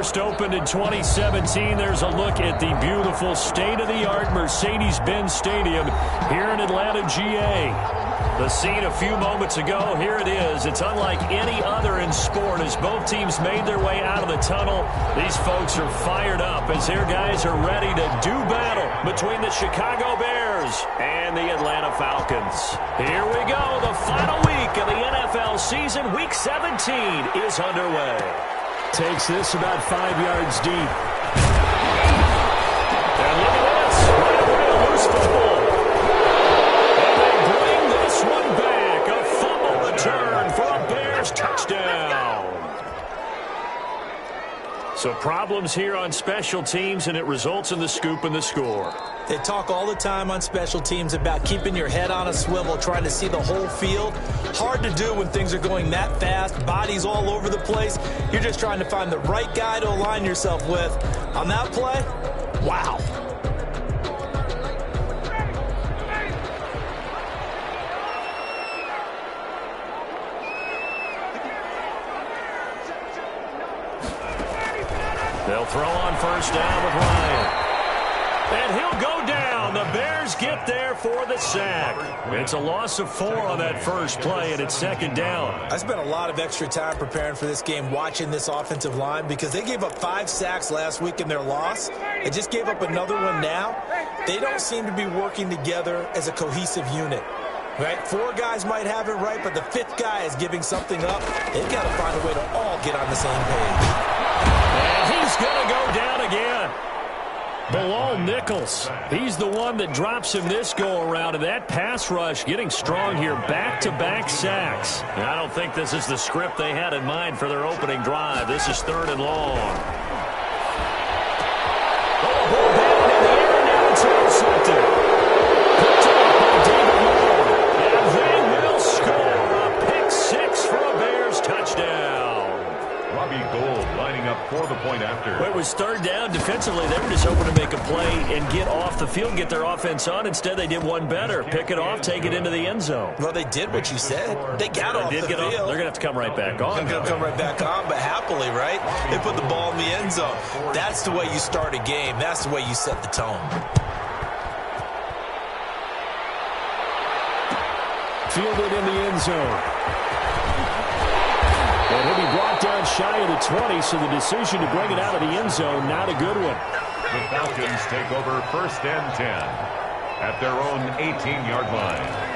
First opened in 2017. There's a look at the beautiful state-of-the-art Mercedes-Benz Stadium here in Atlanta, GA. The scene a few moments ago, here it is. It's unlike any other in sport as both teams made their way out of the tunnel. These folks are fired up as their guys are ready to do battle between the Chicago Bears and the Atlanta Falcons. Here we go. The final week of the NFL season. Week 17 is underway. Takes this about 5 yards deep. And look at this. Right away, a loose football. And they bring this one back. A fumble return for a Bears touchdown. So problems here on special teams, and it results in the scoop and the score. They talk all the time on special teams about keeping your head on a swivel, trying to see the whole field. Hard to do when things are going that fast, bodies all over the place. You're just trying to find the right guy to align yourself with. On that play, wow. They'll throw on first down with Ryan. And he'll go down. The Bears get there for the sack. It's a loss of 4 on that first play, and it's second down. I spent a lot of extra time preparing for this game, watching this offensive line, because they gave up 5 sacks last week in their loss. They just gave up another one now. They don't seem to be working together as a cohesive unit. Right? 4 guys might have it right, but the 5th guy is giving something up. They've got to find a way to all get on the same page. And he's going to go down again. Bilal Nichols, he's the one that drops him this go-around, and that pass rush getting strong here, back-to-back sacks. And I don't think this is the script they had in mind for their opening drive. This is 3rd and long. Oh, ball batted in the air, now it's intercepted. Picked up by David Moore, and they will score a pick 6 for a Bears touchdown. Robbie Gould lining up for the point after. Well, it was 3rd down. Defensively, they were just hoping to make a play and get off the field, get their offense on. Instead, they did one better. Pick it off, take it into the end zone. Well, they did what you said. They got off the field. They're going to have to come right back on. They're going to come right back on, but happily, right? They put the ball in the end zone. That's the way you start a game. That's the way you set the tone. Fielded in the end zone. And he'll be brought down shy of the 20, so the decision to bring it out of the end zone, not a good one. The Falcons take over 1st and 10 at their own 18-yard line.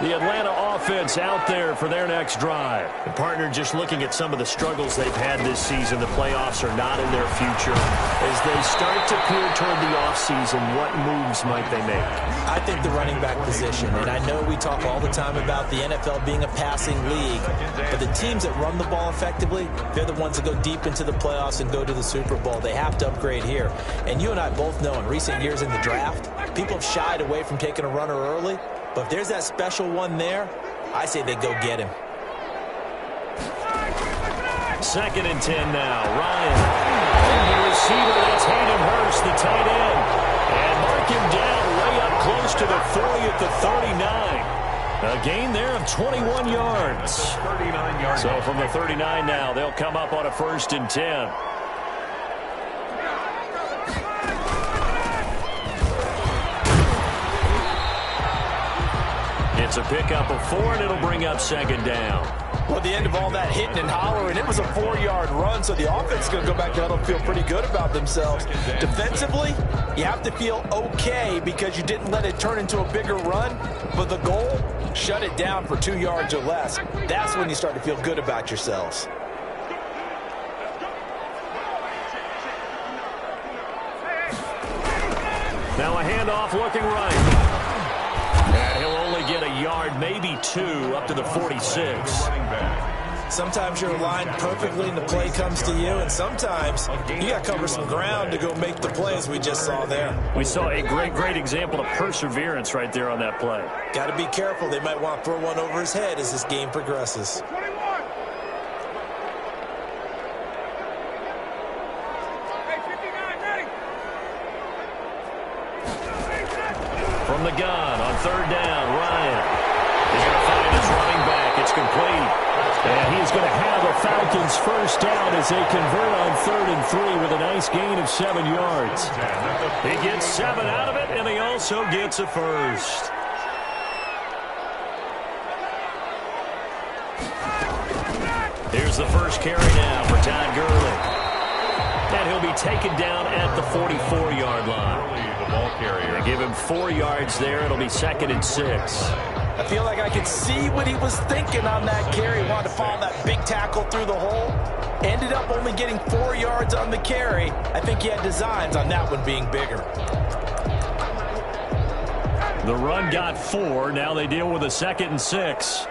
The Atlanta offense out there for their next drive. The partner just looking at some of the struggles they've had this season. The playoffs are not in their future. As they start to peer toward the offseason, what moves might they make? I think the running back position, and I know we talk all the time about the NFL being a passing league, but the teams that run the ball effectively, they're the ones that go deep into the playoffs and go to the Super Bowl. They have to upgrade here. And you and I both know in recent years in the draft, people have shied away from taking a runner early. But if there's that special one there, I say they go get him. 2nd and 10 now. Ryan. And the receiver, that's Hayden Hurst, the tight end. And mark him down way up close to the 40 at the 39. A gain there of 21 yards. 39 yards. So from the 39 now, they'll come up on a 1st and 10. It's a pickup of 4, and it'll bring up 2nd down. Well, the end of all that hitting and hollering, it was a 4-yard run, so the offense is going to go back to huddle and feel pretty good about themselves. Defensively, you have to feel okay because you didn't let it turn into a bigger run, but the goal, shut it down for 2 yards or less. That's when you start to feel good about yourselves. Now a handoff looking right. And he'll only get a yard, maybe 2, up to the 46. Sometimes you're aligned perfectly and the play comes to you, and sometimes you got to cover some ground to go make the plays we just saw there. We saw a great example of perseverance right there on that play. Got to be careful. They might want to throw one over his head as this game progresses. From the gun on 3rd down, Ryan is going to find his running back. It's complete. And he's going to have a Falcons first down as they convert on 3rd and 3 with a nice gain of 7 yards. He gets 7 out of it, and he also gets a first. Here's the first carry now for Todd Gurley. And he'll be taken down at the 44-yard line. The ball carrier. They give him 4 yards there. It'll be 2nd and 6. I feel like I could see what he was thinking on that carry. He wanted to follow that big tackle through the hole. Ended up only getting 4 yards on the carry. I think he had designs on that one being bigger. The run got 4. Now they deal with a 2nd and 6.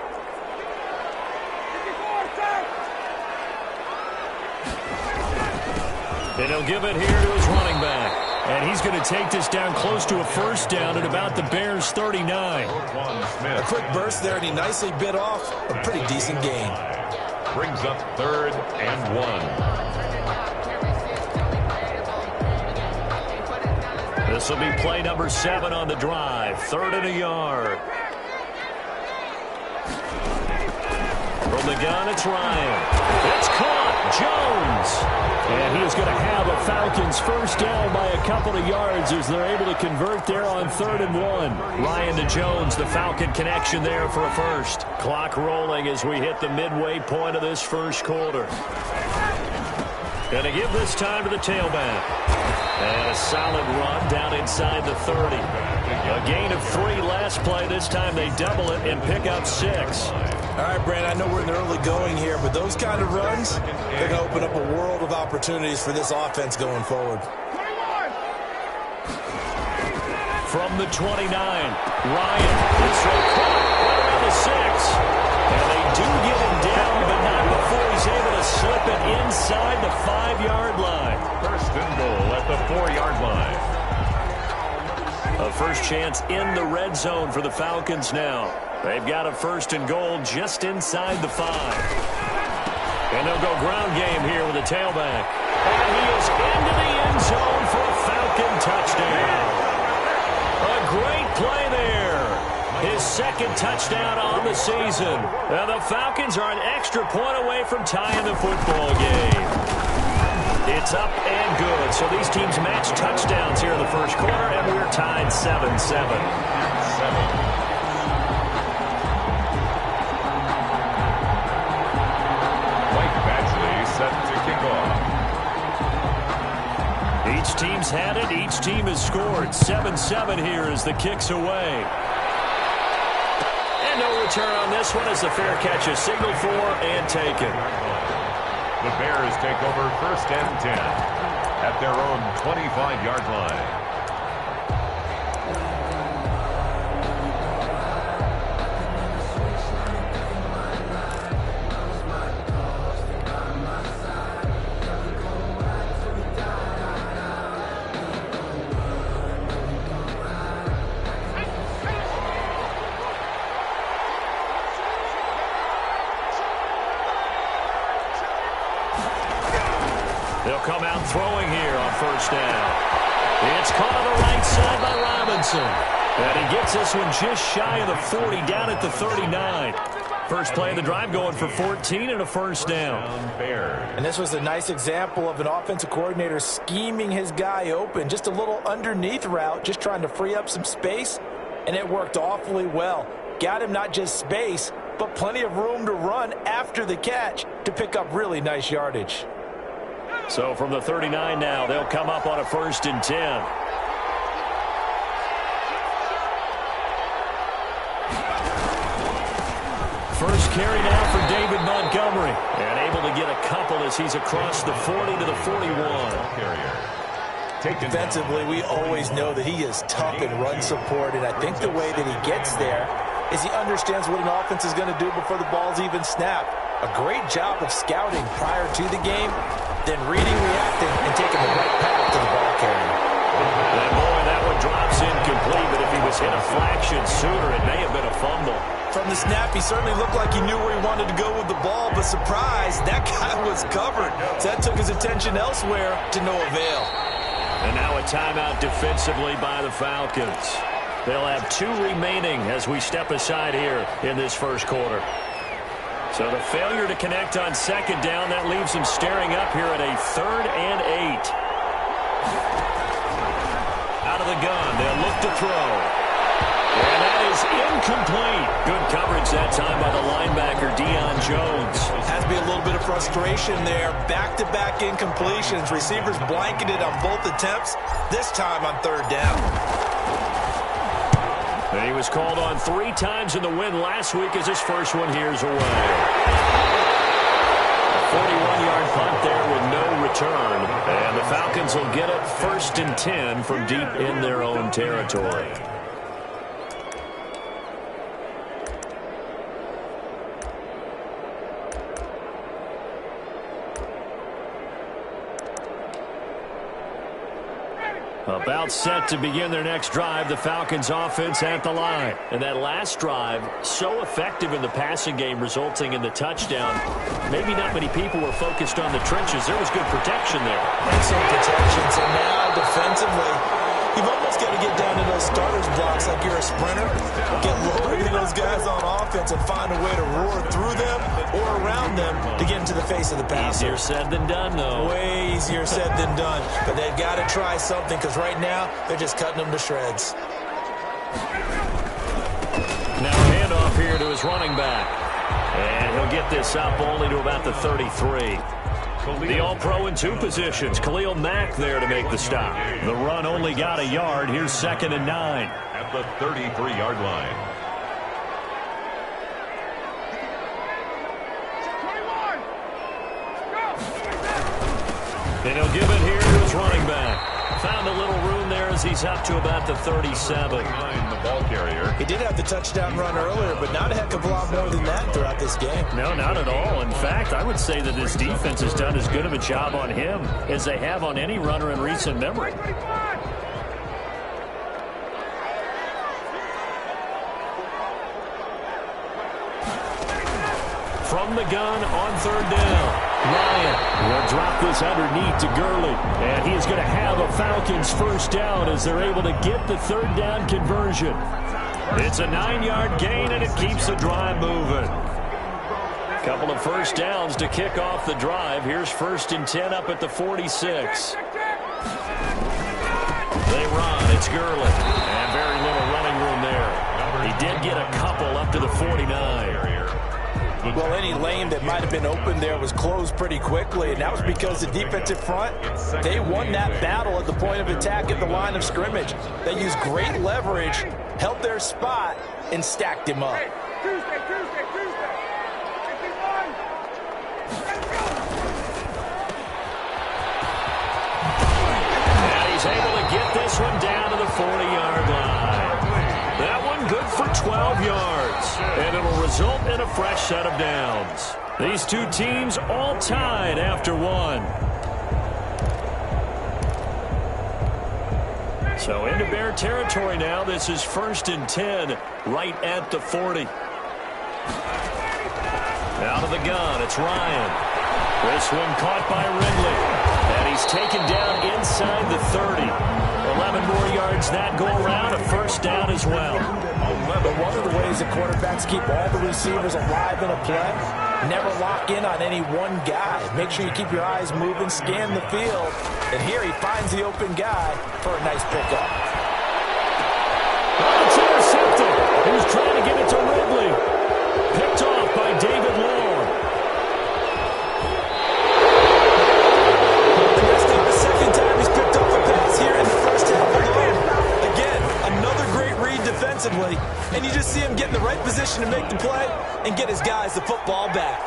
And he'll give it here to his running back. And he's going to take this down close to a first down at about the Bears' 39. A quick burst there, and he nicely bit off a pretty decent gain. Brings up 3rd and 1. This will be play number 7 on the drive. 3rd and a yard. From the gun, it's Ryan. It's caught. Jones. And he is going to have a Falcons first down by a couple of yards as they're able to convert there on 3rd and 1. Ryan to Jones, the Falcon connection there for a first. Clock rolling as we hit the midway point of this first quarter. Going to give this time to the tailback. And a solid run down inside the 30. A gain of 3 last play. This time they double it and pick up 6. All right, Brandon, I know we're in the early going here, but those kind of runs, they're going to open up a world of opportunities for this offense going forward. From the 29, Ryan. This one caught right around the 6. And they do get him down, but not before he's able to slip it inside the 5-yard line. 1st and goal at the 4-yard line. A first chance in the red zone for the Falcons now. They've got a 1st and goal just inside the 5. And they'll go ground game here with a tailback. And he is into the end zone for a Falcon touchdown. A great play there. His 2nd touchdown on the season. Now the Falcons are an extra point away from tying the football game. It's up and good. So these teams match touchdowns here in the first quarter, and we're tied 7-7. Set to kick off. Each team's had it. Each team has scored. 7-7 here as the kick's away. And no return on this one as the fair catch is signaled for and taken. The Bears take over 1st and 10 at their own 25-yard line. They'll come out throwing here on 1st down. It's caught on the right side by Robinson. And he gets this one just shy of the 40 down at the 39. First play of the drive going for 14 and a 1st down. And this was a nice example of an offensive coordinator scheming his guy open. Just a little underneath route, just trying to free up some space. And it worked awfully well. Got him not just space, but plenty of room to run after the catch to pick up really nice yardage. So from the 39 now, they'll come up on a 1st and 10. First carry now for David Montgomery. And able to get a couple as he's across the 40 to the 41. Defensively, we always know that he is tough in run support, and I think the way that he gets there is he understands what an offense is going to do before the ball's even snapped. A great job of scouting prior to the game, then reading, reacting, and taking the right path to the ball carrier. And boy, that one drops incomplete, but if he was hit a fraction sooner, it may have been a fumble. From the snap, he certainly looked like he knew where he wanted to go with the ball, but surprise, that guy was covered. So that took his attention elsewhere to no avail. And now a timeout defensively by the Falcons. They'll have 2 remaining as we step aside here in this first quarter. So the failure to connect on second down, that leaves him staring up here at a 3rd and 8. Out of the gun, they'll look to throw. And that is incomplete. Good coverage that time by the linebacker, Deion Jones. Has to be a little bit of frustration there. Back-to-back incompletions. Receivers blanketed on both attempts, this time on 3rd down. And he was called on 3 times in the win last week as his first one here's away. A 41-yard punt there with no return. And the Falcons will get it 1st and 10 from deep in their own territory. About set to begin their next drive, the Falcons offense at the line. And that last drive, so effective in the passing game, resulting in the touchdown. Maybe not many people were focused on the trenches. There was good protection there. Excellent protection. So now, defensively, you've almost got to get down to those starters blocks like you're a sprinter. Get lower than those guys on offense and find a way to roar through them or around them to get into the face of the passer. Easier said than done, though. Way easier said than done. But they've got to try something because right now they're just cutting them to shreds. Now a handoff here to his running back. And he'll get this up only to about the 33. The All-Pro in 2 positions. Khalil Mack there to make the stop. The run only got a yard. Here's 2nd and 9. At the 33-yard line. And he'll give it here to his running back. Found a little room there as he's up to about the 37. The ball carrier. He did have the touchdown run earlier, but not a heck of a lot more than that throughout this game. No, not at all. In fact, I would say that this defense has done as good of a job on him as they have on any runner in recent memory. From the gun on 3rd down. Ryan will drop this underneath to Gurley. And he is going to have a Falcons 1st down as they're able to get the 3rd down conversion. It's a 9-yard gain, and it keeps the drive moving. Couple of 1st downs to kick off the drive. Here's 1st and 10 up at the 46. They run. It's Gurley. And very little running room there. He did get a couple up to the 49. Well, any lane that might have been open there was closed pretty quickly, and that was because the defensive front, they won that battle at the point of attack at the line of scrimmage. They used great leverage, held their spot, and stacked him up. And he's able to get this one down to the 40-yard line. That one good for 12 yards, and it'll result in a fresh set of downs. These two teams all tied after 1. So into Bear territory now. This is 1st and 10 right at the 40. Out of the gun, it's Ryan. This one caught by Ridley, and he's taken down inside the 30. 11 more yards that go around, a 1st down as well. But one of the ways that quarterbacks keep all the receivers alive in a play, never lock in on any one guy. Make sure you keep your eyes moving, scan the field. And here he finds the open guy for a nice pickup. Oh, it's intercepted. He was trying to get it to Ridley. Picked off by David Long. And that's not the second time he's picked up a pass here in the first half alone. Again, another great read defensively. And you just see him get in the right position to make the play and get his guys the football back.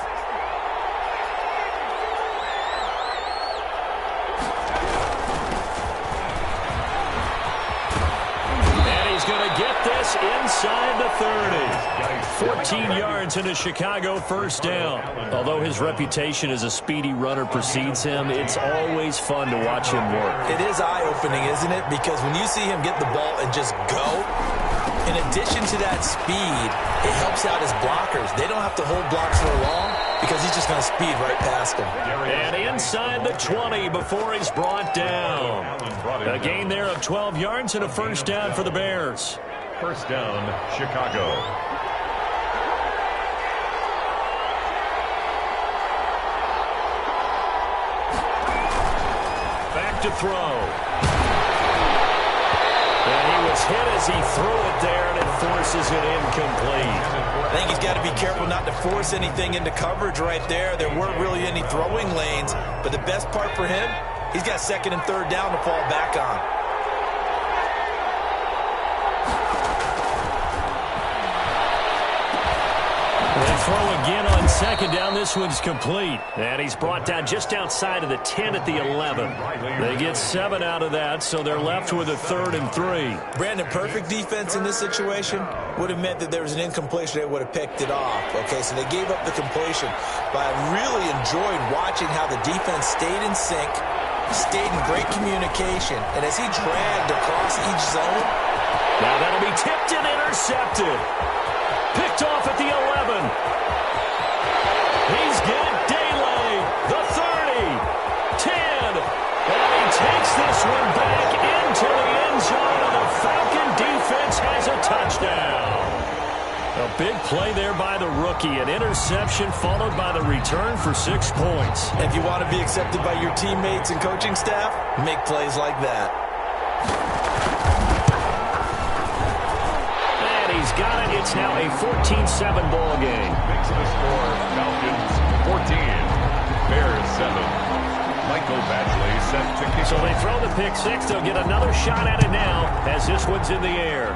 And he's going to get this inside the 30. 14 yards in a Chicago 1st down. Although his reputation as a speedy runner precedes him, it's always fun to watch him work. It is eye-opening, isn't it? Because when you see him get the ball and just go, in addition to that speed, it helps out his blockers. They don't have to hold blocks for long because he's just going to speed right past them. And inside the 20 before he's brought down. A gain there of 12 yards and a 1st down for the Bears. 1st down, Chicago. look to throw. And he was hit as he threw it there, and it forces it incomplete. I think he's got to be careful not to force anything into coverage right there. There weren't really any throwing lanes, but the best part for him, he's got second and third down to fall back on. They throw again on second down. This one's complete. And he's brought down just outside of the 10 at the 11. They get 7 out of that, so they're left with a 3rd and 3. Brandon, perfect defense in this situation would have meant that there was an incompletion. They would have picked it off. Okay, so they gave up the completion. But I really enjoyed watching how the defense stayed in sync, stayed in great communication, and as he dragged across each zone. Now that'll be tipped and intercepted. Picked off at the 11. He's got Daly, the 30, 10, and he takes this one back into the end zone, and the Falcon defense has a touchdown. A big play there by the rookie, an interception followed by the return for 6 points. If you want to be accepted by your teammates and coaching staff, make plays like that. He's got it. It's now a 14-7 ball game. Makes the score Falcons 14, Bears 7. Michael Badgley set to kick. So they throw the pick six. They'll get another shot at it now as this one's in the air.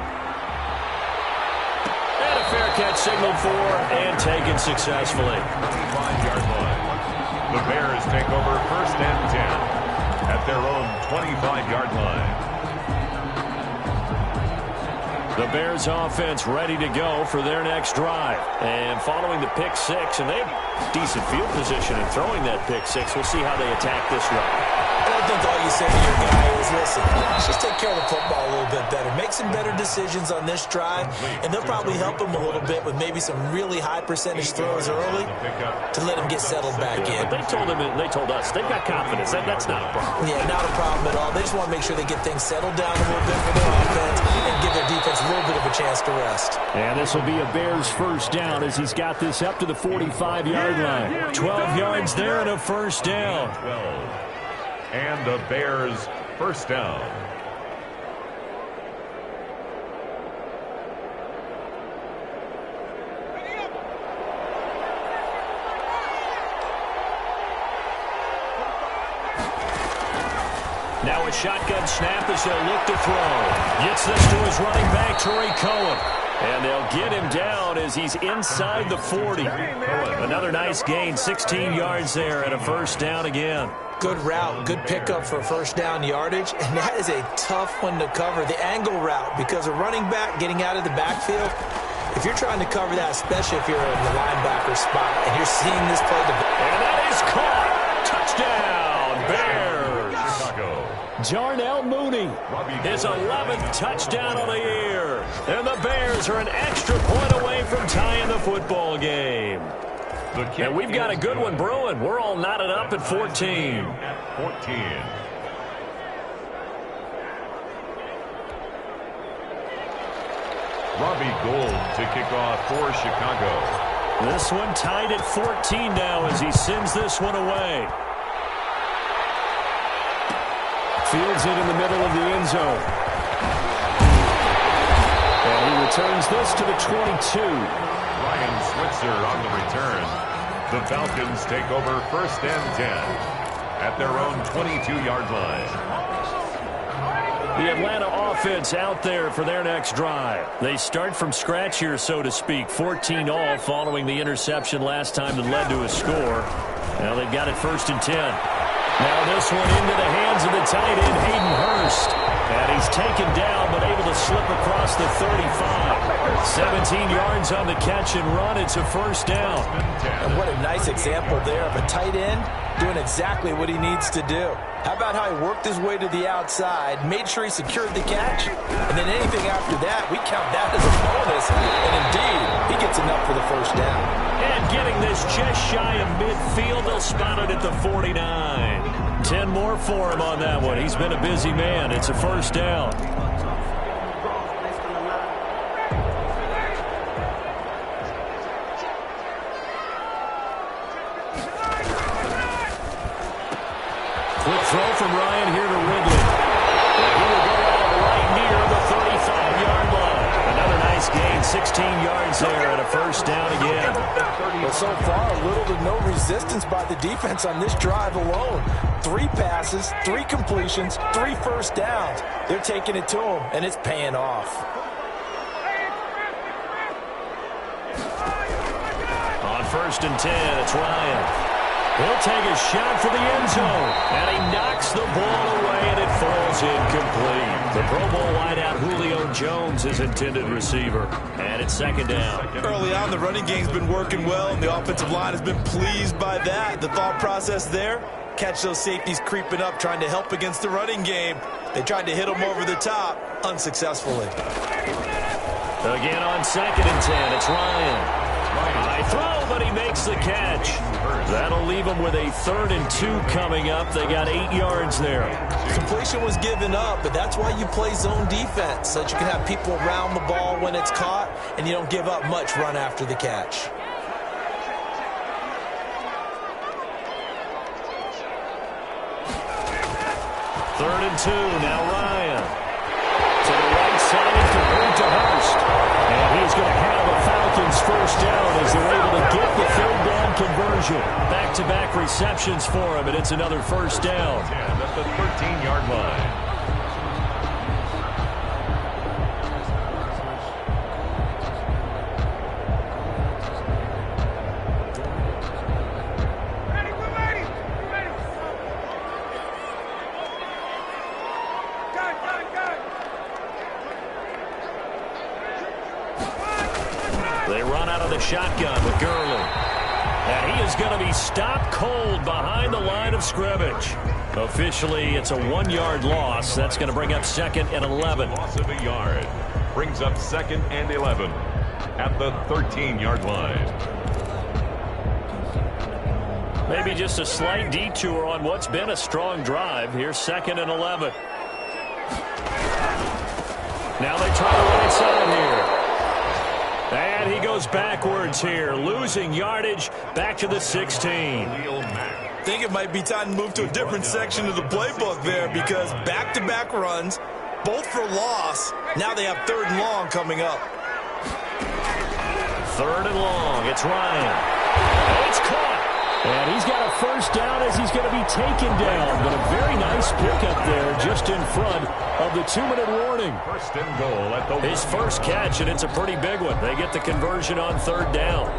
And a fair catch signaled for and taken successfully. 25-yard line. The Bears take over 1st and 10 at their own 25-yard line. The Bears offense ready to go for their next drive. And following the pick six, and they have decent field position in throwing that pick six. We'll see how they attack this drive. I think all you say to your guy is, listen, let's just take care of the football a little bit better. Make some better decisions on this drive, and they'll probably help him a little bit with maybe some really high percentage throws early to let him get settled back in. But they told him, and they told us, they've got confidence. That's not a problem. Yeah, not a problem at all. They just want to make sure they get things settled down a little bit for their offense and give their defense a little bit of a chance to rest. And this will be a Bears first down as he's got this up to the 45-yard line. 12 yards there and a first down. 12. And the Bears first down. Now a shotgun snap as they'll look to throw. Gets this to his running back, Tariq Cohen. And they'll get him down as he's inside the 40. Another nice gain, 16 yards there and a first down again. Good route, good pickup for first down yardage, and that is a tough one to cover. The angle route, because a running back getting out of the backfield, if you're trying to cover that, especially if you're in the linebacker spot, and you're seeing this play. And that is caught. Touchdown, Bears. Jarnell Mooney. His 11th touchdown of the year. And the Bears are an extra point away from tying the football game. And we've got a good one brewing. We're all knotted up at 14. 14. Robbie Gould to kick off for Chicago. This one tied at 14 now as he sends this one away. Fields it in the middle of the end zone. And he returns this to the 22. Ryan Switzer on the return. The Falcons take over 1st and 10 at their own 22-yard line. The Atlanta offense out there for their next drive. They start from scratch here, so to speak. 14 all following the interception last time that led to a score. Now they've got it 1st and 10. Now this one into the hands of the tight end, Hayden Hurst. And he's taken down, but able to slip across the 35. 17 yards on the catch and run. It's a first down. And what a nice example there of a tight end doing exactly what he needs to do. How about how he worked his way to the outside, made sure he secured the catch, and then anything after that, we count that as a bonus. And indeed, he gets enough for the first down. And getting this just shy of midfield, they'll spot it at the 49. 10 more for him on that one. He's been a busy man. It's a first down. Quick throw from Ryan here to this gain. 16 yards there and a first down again. Well, so far, little to no resistance by the defense on this drive alone. 3 passes, 3 completions, 3 first downs. They're taking it to them, and it's paying off. On 1st and 10, it's Ryan. He'll take a shot for the end zone, and he knocks the ball away, and it falls incomplete. The Pro Bowl wideout Julio Jones, his intended receiver, and it's 2nd down. Early on, the running game's been working well, and the offensive line has been pleased by that. The thought process there, catch those safeties creeping up, trying to help against the running game. They tried to hit them over the top, unsuccessfully. Again on 2nd and 10, it's Ryan. High throw, but he makes the catch. That'll leave him with a 3rd and 2 coming up. They got 8 yards there. Completion was given up, but that's why you play zone defense, so that you can have people around the ball when it's caught, and you don't give up much run after the catch. Third and 2, now Ryan. To the right side and complete to Hurst. And he's going to have a Falcons first down as they're able to get the 3rd down conversion. Back-to-back receptions for him, and it's another first down. At the 13-yard line. They run out of the shotgun with Gurley. And he is going to be stopped cold behind the line of scrimmage. Officially, it's a 1-yard loss. That's going to bring up 2nd and 11. Loss of a yard. Brings up 2nd and 11 at the 13-yard line. Maybe just a slight detour on what's been a strong drive. Here's 2nd and 11. Now they try the right side here. And he goes backwards here, losing yardage back to the 16. I think it might be time to move to a different section of the playbook there, because back-to-back runs, both for loss. Now they have 3rd and long coming up. 3rd and long. It's Ryan. And it's caught. And he's got a first down as he's going to be taken down. But a very nice pickup there just in front of the 2-minute warning. 1st and goal at the His first catch, and it's a pretty big one. They get the conversion on 3rd down.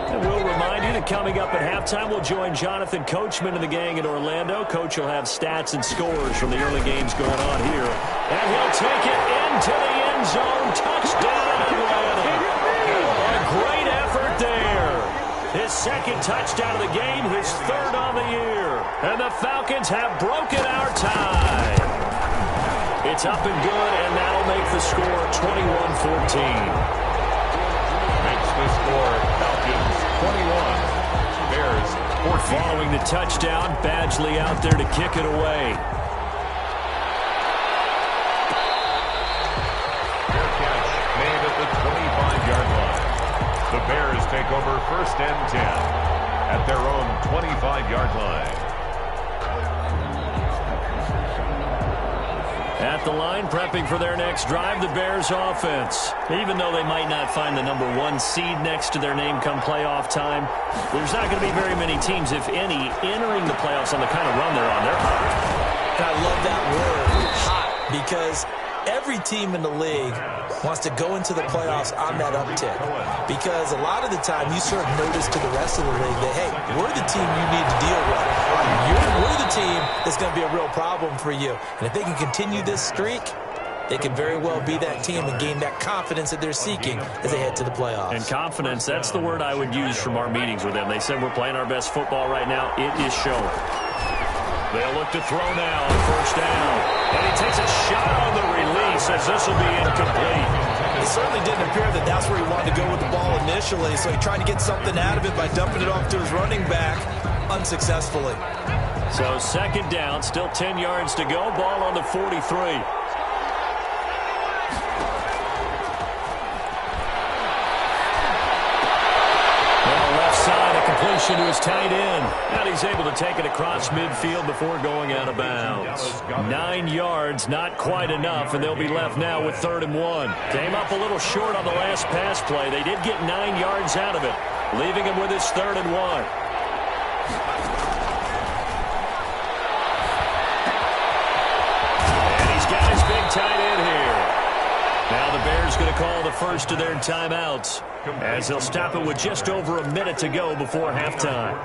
And we'll remind you that coming up at halftime, we'll join Jonathan Coachman and the gang in Orlando. Coach will have stats and scores from the early games going on here. And he'll take it into the end zone. Touchdown, Atlanta. A great effort there. His 2nd touchdown of the game, his 3rd on the year. And the Falcons have broken our tie. It's up and good, and that'll make the score 21-14. Makes the score Falcons 21, Bears 14. Following the touchdown, Badgley out there to kick it away. Fair catch made at the 25-yard line. The Bears take over 1st and 10 at their own 25-yard line. At the line, prepping for their next drive, the Bears offense. Even though they might not find the number 1 seed next to their name come playoff time, there's not going to be very many teams, if any, entering the playoffs on the kind of run they're on. They're hot. I love that word, hot, because every team in the league wants to go into the playoffs on that uptick, because a lot of the time you serve notice to the rest of the league that, hey, we're the team you need to deal with. We're the team that's going to be a real problem for you. And if they can continue this streak, they can very well be that team and gain that confidence that they're seeking as they head to the playoffs. And confidence, that's the word I would use from our meetings with them. They said we're playing our best football right now. It is showing. They'll look to throw now on 1st down. And he takes a shot on the release as this will be incomplete. It certainly didn't appear that that's where he wanted to go with the ball initially, so he tried to get something out of it by dumping it off to his running back unsuccessfully. So 2nd down, still 10 yards to go. Ball on the 43. motion to his tight end. And he's able to take it across midfield before going out of bounds. 9 yards, not quite enough, and they'll be left now with 3rd and 1. Came up a little short on the last pass play. They did get 9 yards out of it, leaving him with his 3rd and 1. And he's got his big tight end here. Now the Bears going to call the first of their timeouts, as they'll stop it with just over a minute to go before halftime.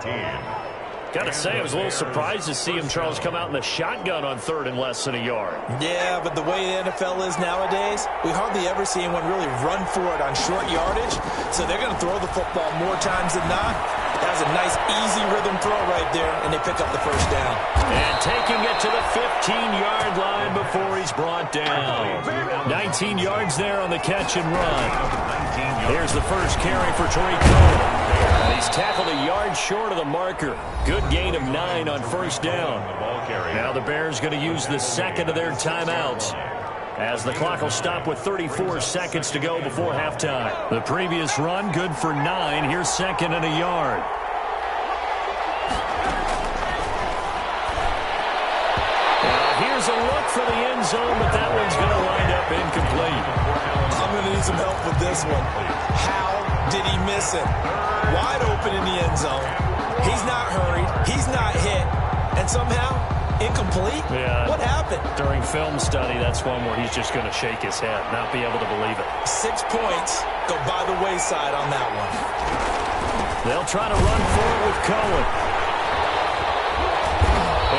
Got to say, I was a little surprised to see him, Charles, come out in the shotgun on 3rd and less than a yard. Yeah, but the way the NFL is nowadays, we hardly ever see anyone really run for it on short yardage. So they're going to throw the football more times than not. That was a nice, easy rhythm throw right there, and they pick up the first down. And taking it to the 15-yard line before he's brought down. 19 yards there on the catch and run. Here's the first carry for Tariq Cohen. And he's tackled a yard short of the marker. Good gain of 9 on first down. Now the Bears going to use the second of their timeouts, as the clock will stop with 34 seconds to go before halftime. The previous run good for 9. Here's 2nd and a yard. Now here's a look for the end zone, but that one's going to wind up incomplete. I'm going to need some help with this one. How did he miss it? Wide open in the end zone. He's not hurried. He's not hit. And somehow, incomplete? Yeah. What happened? During film study, that's one where he's just going to shake his head, not be able to believe it. 6 points go by the wayside on that one. They'll try to run forward with Cohen.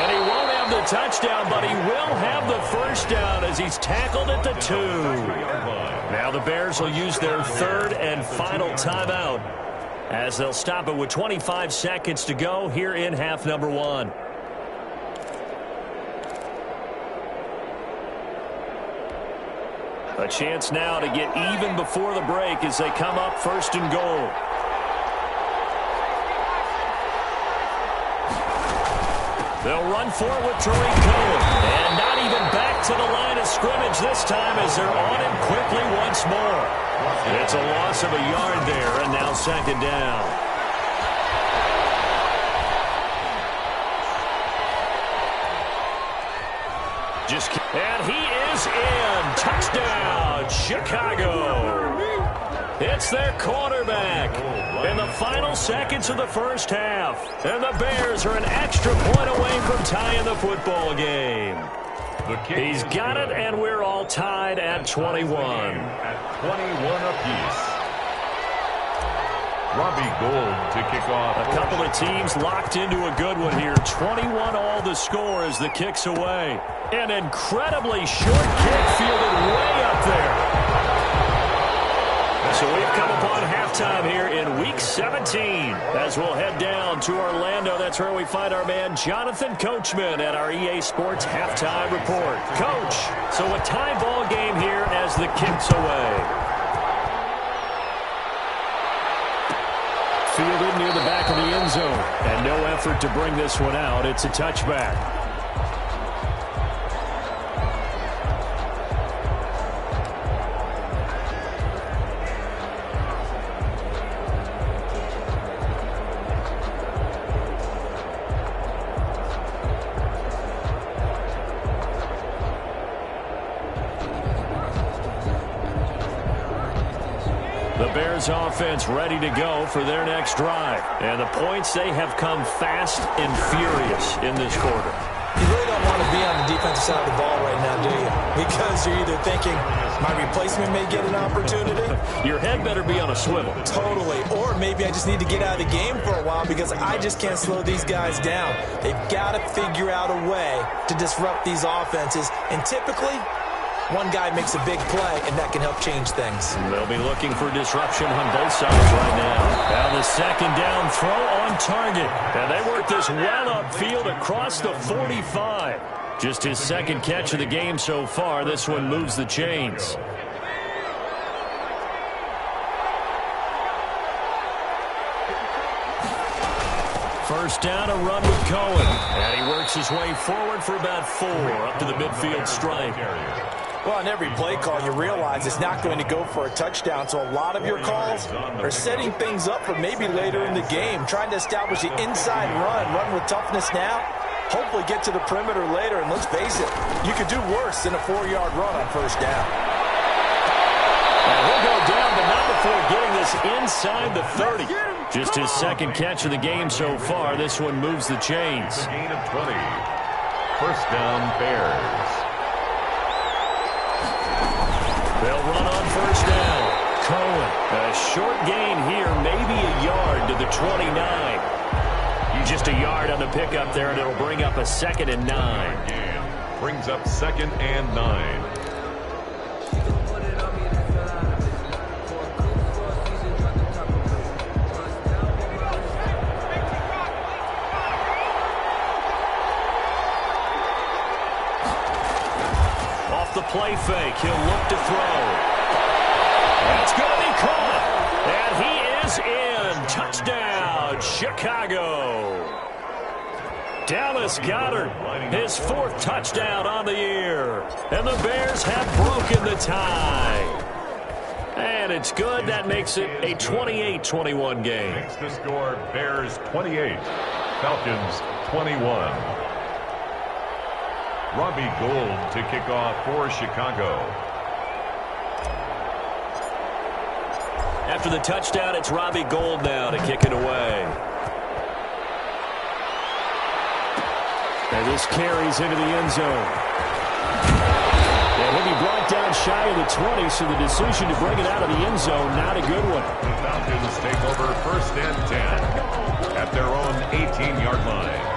And he won't have the touchdown, but he will have the first down as he's tackled at the 2. Now the Bears will use their 3rd and final timeout, as they'll stop it with 25 seconds to go here in half number 1. A chance now to get even before the break as they come up 1st and goal. They'll run forward with Tariq Cohen. And not even back to the line of scrimmage this time, as they're on him quickly once more. It's a loss of a yard there, and now 2nd down. And he is in. Touchdown, Chicago. It's their quarterback in the final seconds of the first half. And the Bears are an extra point away from tying the football game. He's got it, and we're all tied at 21. At 21 apiece. Robbie Gould to kick off. A couple of teams locked into a good one here. 21 all the score as the kick's away. An incredibly short kick fielded way up there. So we've come upon halftime here in Week 17 as we'll head down to Orlando. That's where we find our man Jonathan Coachman at our EA Sports Halftime Report. Coach, so a tie ball game here as the kick's away. Fielded near the back of the end zone, and no effort to bring this one out. It's a touchback. The Bears offense ready to go for their next drive. And the points, they have come fast and furious in this quarter. You really don't want to be on the defensive side of the ball right now, do you? Because you're either thinking, my replacement may get an opportunity. Your head better be on a swivel. Totally. Or maybe I just need to get out of the game for a while because I just can't slow these guys down. They've got to figure out a way to disrupt these offenses. And typically, one guy makes a big play, and that can help change things. They'll be looking for disruption on both sides right now. Now the second down throw on target. And they work this well upfield across the 45. Just his second catch of the game so far. This one moves the chains. First down, a run with Cohen. And he works his way forward for about 4 up to the midfield stripe. Well, on every play call, you realize it's not going to go for a touchdown, so a lot of your calls are setting things up for maybe later in the game, trying to establish the inside run with toughness now, hopefully get to the perimeter later, and let's face it, you could do worse than a 4-yard run on first down. And he'll go down, but not before getting this inside the 30. Just his second catch of the game so far. This one moves the chains. Gain of 20. First down, Bears. They'll run on first down. Cohen, a short gain here, maybe a yard to the 29. Just a yard on the pickup there, and it'll bring up a 2nd and 9. Brings up 2nd and 9. Off the play fake, he'll look to throw. That's going to be caught, and he is in. Touchdown, Chicago. Dallas Goedert, his 4th touchdown on the year. And the Bears have broken the tie. And it's good. That makes it a 28-21 game. Makes the score Bears 28, Falcons 21. Robbie Gould to kick off for Chicago. After the touchdown, it's Robbie Gould now to kick it away. And this carries into the end zone. And he'll be brought down shy of the 20, so the decision to bring it out of the end zone, not a good one. The Falcons take over 1st and 10 at their own 18-yard line.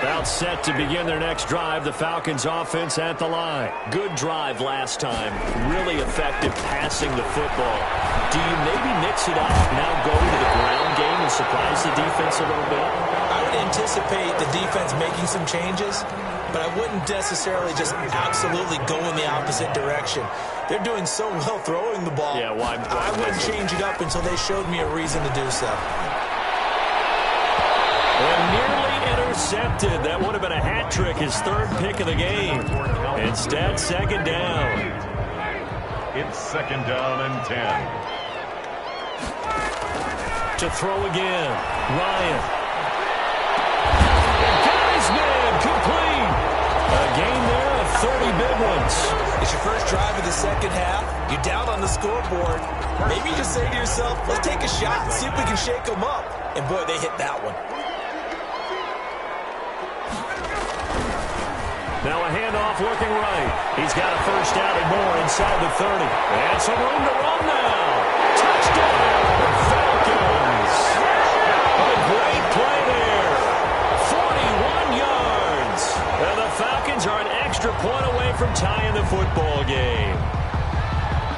About set to begin their next drive. The Falcons offense at the line. Good drive last time. Really effective passing the football. Do you maybe mix it up, now go to the ground game and surprise the defense a little bit? I would anticipate the defense making some changes, but I wouldn't necessarily just absolutely go in the opposite direction. They're doing so well throwing the ball. Yeah, why I wouldn't change it up until they showed me a reason to do so. And nearly intercepted. That would have been a hat trick, his 3rd pick of the game. Instead, 2nd down. It's 2nd down and 10. To throw again. Ryan. And got his man complete. A gain there of 30 big ones. It's your first drive of the second half. You're down on the scoreboard. Maybe you just say to yourself, let's take a shot and see if we can shake them up. And boy, they hit that one. Now a handoff looking right. He's got a first down and more inside the 30. And some room to run now. Touchdown, Falcons. A great play there. 41 yards. And the Falcons are an extra point away from tying the football game.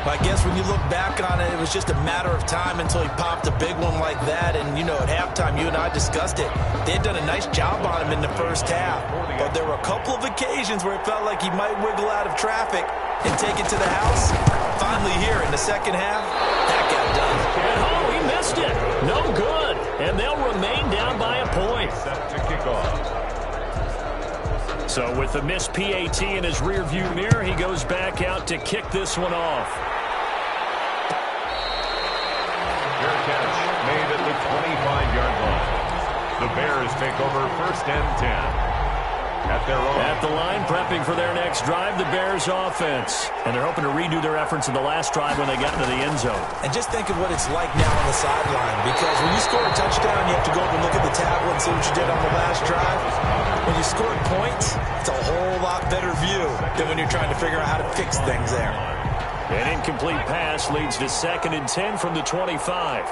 I guess when you look back on it, it was just a matter of time until he popped a big one like that. And, you know, at halftime, you and I discussed it. They had done a nice job on him in the first half. But there were a couple of occasions where it felt like he might wiggle out of traffic and take it to the house. Finally here in the second half, that got done. And oh, he missed it. No good. And they'll remain down by a point. Set to kick off. So with the missed PAT in his rearview mirror, he goes back out to kick this one off. Fair catch made at the 25-yard line. The Bears take over 1st and 10 at their own. At the line, prepping for their next drive, the Bears offense. And they're hoping to redo their efforts in the last drive when they got into the end zone. And just think of what it's like now on the sideline, because when you score a touchdown, you have to go up and look at the tablet and see what you did on the last drive. When you scored points, it's a whole lot better view than when you're trying to figure out how to fix things there. An incomplete pass leads to 2nd and 10 from the 25.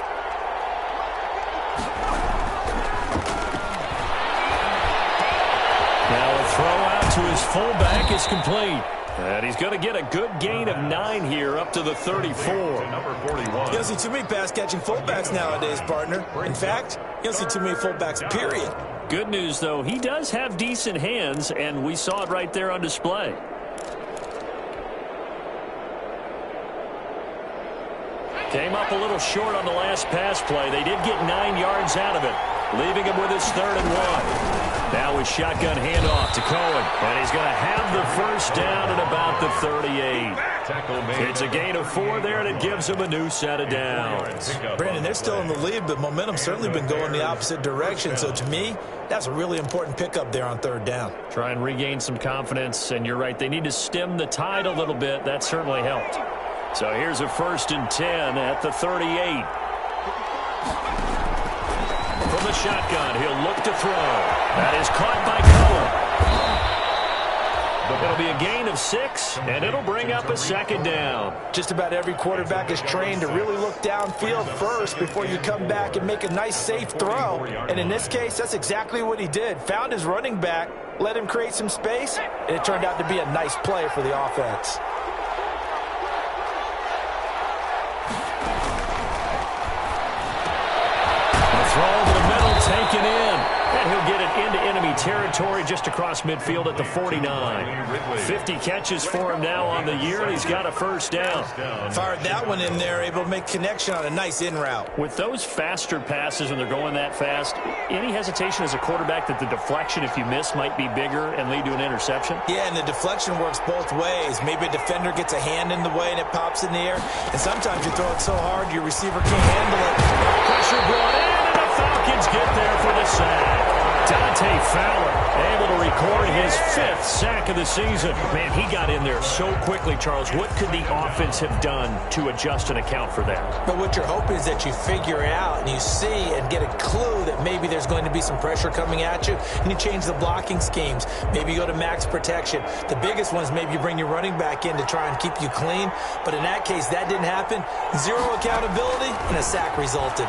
Now a throw out to his fullback is complete. And he's going to get a good gain of 9 here up to the 34. Number 41. You don't see too many pass-catching fullbacks nowadays, partner. In fact, you don't see too many fullbacks, period. Good news, though, he does have decent hands, and we saw it right there on display. Came up a little short on the last pass play. They did get 9 yards out of it, leaving him with his 3rd and 1. Now a shotgun handoff to Cohen. And he's going to have the first down at about the 38. It's a gain of 4 there, and it gives him a new set of downs. Brandon, they're still in the lead, but momentum's certainly been going the opposite direction. So to me, that's a really important pickup there on 3rd down. Try and regain some confidence, and you're right. They need to stem the tide a little bit. That certainly helped. So here's a 1st and 10 at the 38. From the shotgun, he'll look to throw. That is caught by Cohen. It'll be a gain of 6, and it'll bring up a 2nd down. Just about every quarterback is trained to really look downfield first before you come back and make a nice, safe throw. And in this case, that's exactly what he did. Found his running back, let him create some space, and it turned out to be a nice play for the offense. Throw over the middle, taken in. And he'll get it into enemy territory just across midfield at the 49. 50 catches for him now on the year, and he's got a 1st down. Fired that one in there, able to make connection on a nice in route. With those faster passes, when they're going that fast, any hesitation as a quarterback that the deflection, if you miss, might be bigger and lead to an interception? Yeah, and the deflection works both ways. Maybe a defender gets a hand in the way and it pops in the air. And sometimes you throw it so hard your receiver can't handle it. Pressure brought in, and the Falcons get there for the sack. Dante Fowler able to record his 5th sack of the season. Man, he got in there so quickly, Charles. What could the offense have done to adjust and account for that? But what you're hoping is that you figure it out and you see and get a clue that maybe there's going to be some pressure coming at you, and you change the blocking schemes. Maybe you go to max protection. The biggest one is maybe you bring your running back in to try and keep you clean. But in that case, that didn't happen. 0 accountability, and a sack resulted.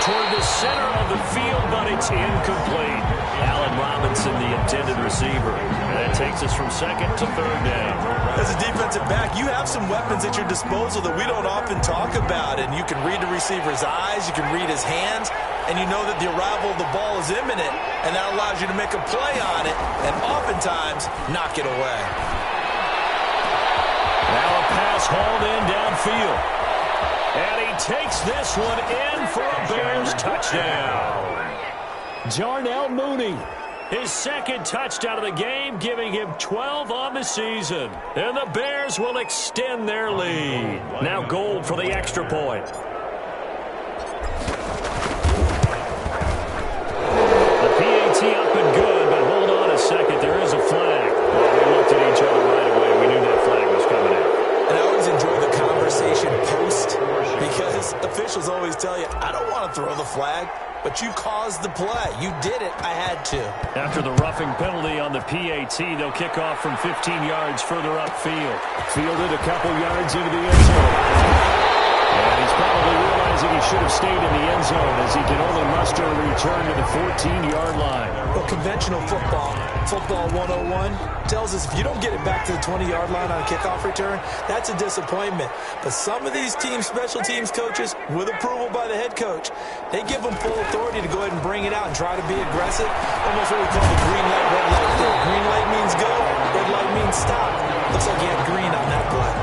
Toward the center of the field, but it's incomplete. Allen Robinson, the intended receiver. And that takes us from 2nd to 3rd down. As a defensive back, you have some weapons at your disposal that we don't often talk about. And you can read the receiver's eyes, you can read his hands, and you know that the arrival of the ball is imminent. And that allows you to make a play on it and oftentimes knock it away. Now a pass hauled in downfield. And he takes this one in for a Bears touchdown. Darnell Mooney. His 2nd touchdown of the game, giving him 12 on the season. And the Bears will extend their lead. Now Gold for the extra point. The PAT up and good, but hold on a second. There is a flag. Well, we looked at each other right away. We knew that flag was coming in. And I always enjoy the conversation post, because officials always tell you, I don't want to throw the flag, but you caused the play. You did it. I had to. After the roughing penalty on the PAT, they'll kick off from 15 yards further upfield. Fielded a couple yards into the end zone. And he's probably realizing he should have stayed in the end zone as he can only muster a return to the 14-yard line. Well, conventional football 101, tells us if you don't get it back to the 20-yard line on a kickoff return, that's a disappointment. But some of these teams, special teams coaches, with approval by the head coach, they give them full authority to go ahead and bring it out and try to be aggressive. Almost what we call the green light, red light thing. Green light means go, red light means stop. Looks like he had green on that play.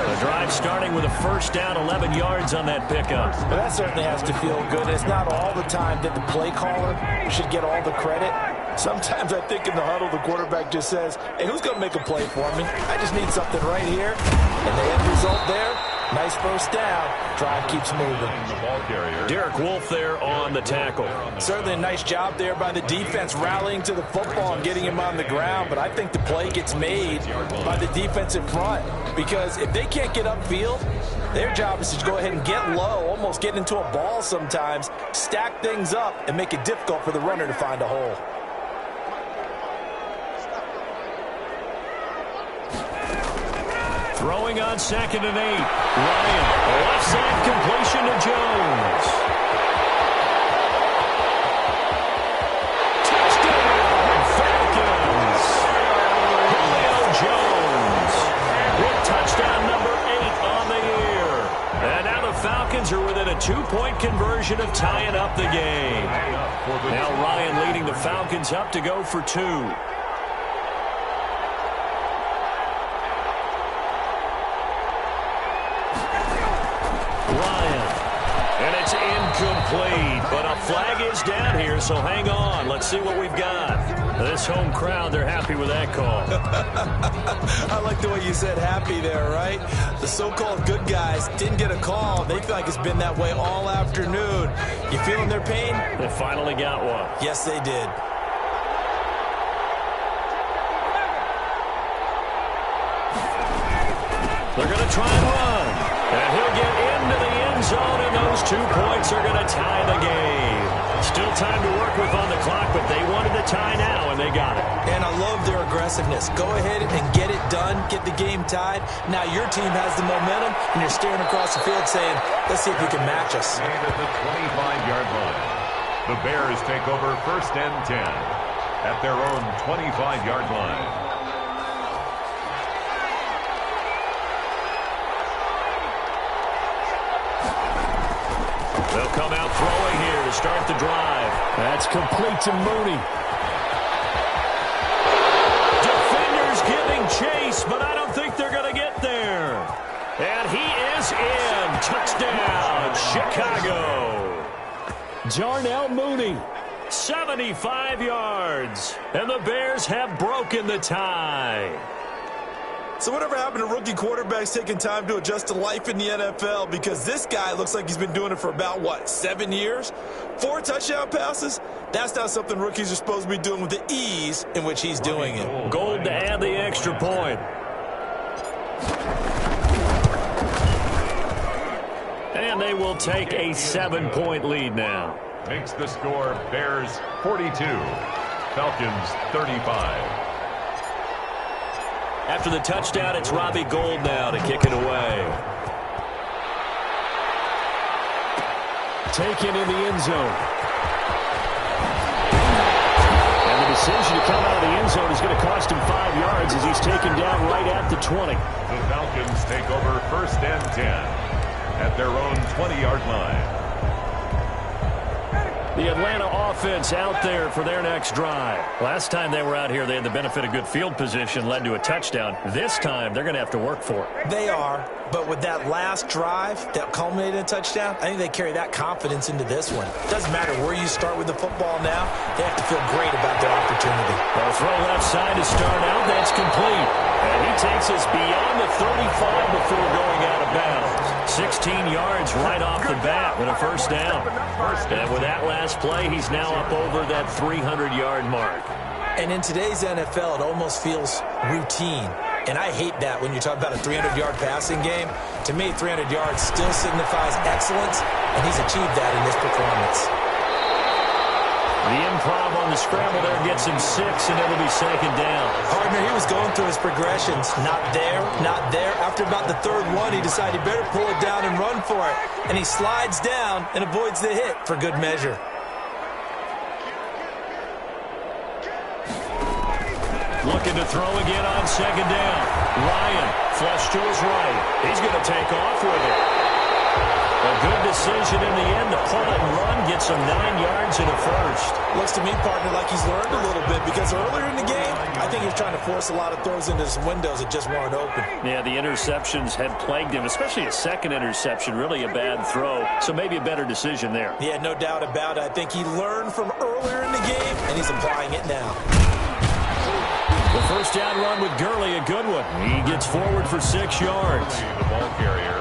The drive starting with a 1st down, 11 yards on that pickup. But that certainly has to feel good. And it's not all the time that the play caller should get all the credit. Sometimes I think in the huddle, the quarterback just says, hey, who's going to make a play for me? I just need something right here. And the end result there, nice 1st down. Drive keeps moving. Derek Wolfe there on the tackle. Certainly a nice job there by the defense, rallying to the football and getting him on the ground. But I think the play gets made by the defensive front, because if they can't get upfield, their job is to go ahead and get low, almost get into a ball sometimes, stack things up, and make it difficult for the runner to find a hole. Throwing on 2nd and 8. Ryan, left side completion to Jones. Touchdown, Falcons. Julio Jones with touchdown number 8 on the year. And now the Falcons are within a 2-point conversion of tying up the game. Now Ryan leading the Falcons up to go for 2. incomplete, but a flag is down here, so hang on. Let's see what we've got. This home crowd, they're happy with that call. I like the way you said happy there, right? The so-called good guys didn't get a call. They feel like it's been that way all afternoon. You feeling their pain? They finally got one. Yes, they did. They're going to try and run. And he'll get into the end zone, and those 2 points are going to tie the game. Still time to work with on the clock, but they wanted the tie now, and they got it. And I love their aggressiveness. Go ahead and get it done, get the game tied. Now your team has the momentum, and you're staring across the field saying, let's see if you can match us. At the 25-yard line, the Bears take over 1st and 10 at their own 25-yard line. They'll come out throwing here to start the drive. That's complete to Mooney. Defenders giving chase, but I don't think they're going to get there. And he is in. Touchdown, Chicago. Jarnell Mooney. 75 yards. And the Bears have broken the tie. So whatever happened to rookie quarterbacks taking time to adjust to life in the NFL? Because this guy looks like he's been doing it for about, 7 years? 4 touchdown passes? That's not something rookies are supposed to be doing with the ease in which he's doing it. Gold to add the extra point. And they will take a 7-point lead now. Makes the score Bears 42, Falcons 35. After the touchdown, it's Robbie Gould now to kick it away. Taken in the end zone. And the decision to come out of the end zone is going to cost him 5 yards as he's taken down right at the 20. The Falcons take over 1st and 10 at their own 20-yard line. The Atlanta offense out there for their next drive. Last time they were out here, they had the benefit of good field position, led to a touchdown. This time, they're going to have to work for it. They are, but with that last drive that culminated in a touchdown, I think they carry that confidence into this one. Doesn't matter where you start with the football now, they have to feel great about their opportunity. Well, throw left side to start out. That's complete. And he takes us beyond the 35 before going out of bounds. 16 yards right off the bat with a first down. And with that last play, he's now up over that 300-yard mark. And in today's NFL, it almost feels routine. And I hate that when you talk about a 300-yard passing game. To me, 300 yards still signifies excellence, and he's achieved that in this performance. The improv on the scramble there gets him 6, and it'll be 2nd down. Partner, he was going through his progressions. Not there, not there. After about the 3rd one, he decided he better pull it down and run for it. And he slides down and avoids the hit for good measure. Looking to throw again on 2nd down. Ryan, flush to his right. He's going to take off with it. A good decision in the end to pull it and run, gets him 9 yards and a first. Looks to me, partner, like he's learned a little bit because earlier in the game, I think he was trying to force a lot of throws into some windows that just weren't open. Yeah, the interceptions had plagued him, especially a second interception, really a bad throw. So maybe a better decision there. Yeah, no doubt about it. I think he learned from earlier in the game, and he's applying it now. The first down run with Gurley, a good one. He gets forward for 6 yards. The ball carrier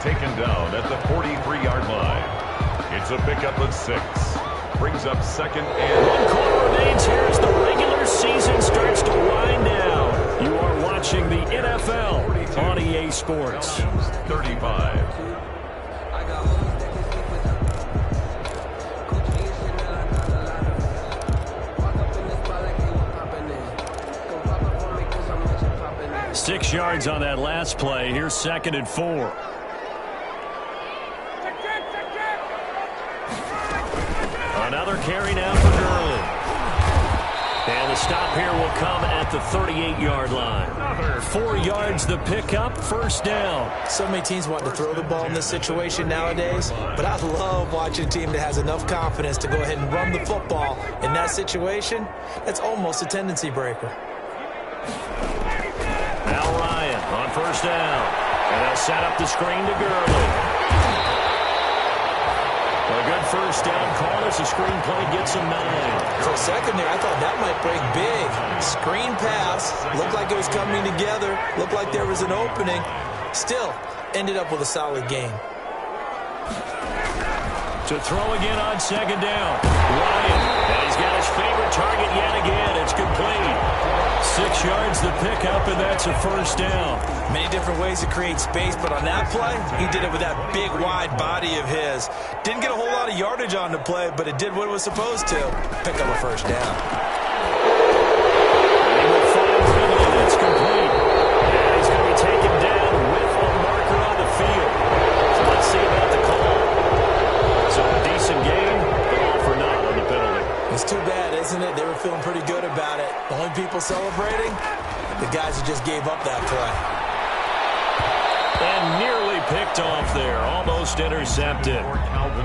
taken down at the 43-yard line. It's a pickup of 6. Brings up 2nd and 1 quarter remains here as the regular season starts to wind down. You are watching the NFL on EA Sports. 35. Six yards on that last play. Here's 2nd and 4. Another carry now for Gurley. And the stop here will come at the 38-yard line. 4 yards the pickup, first down. So many teams want to throw the ball in this situation nowadays, but I love watching a team that has enough confidence to go ahead and run the football. In that situation, that's almost a tendency breaker. Now Ryan on first down. And they'll set up the screen to Gurley. A good first down call as the screen play gets him 9. For a second there, I thought that might break big. Screen pass. Looked like it was coming together. Looked like there was an opening. Still, ended up with a solid game. To throw again on second down. Ryan, and he's got his favorite target yet again. It's complete. 6 yards the pickup, and that's a first down. Many different ways to create space, but on that play, he did it with that big, wide body of his. Didn't get a whole lot of yardage on the play, but it did what it was supposed to. Pick up a first down. He will find Ridley. It's complete. And he's going to be taken down with a marker on the field. So let's see about the call. So a decent game, but all for naught on the penalty. It's too bad, isn't it? They were feeling pretty good about it. The only people celebrating, the guys who just gave up that play. And nearly picked off there. Almost intercepted.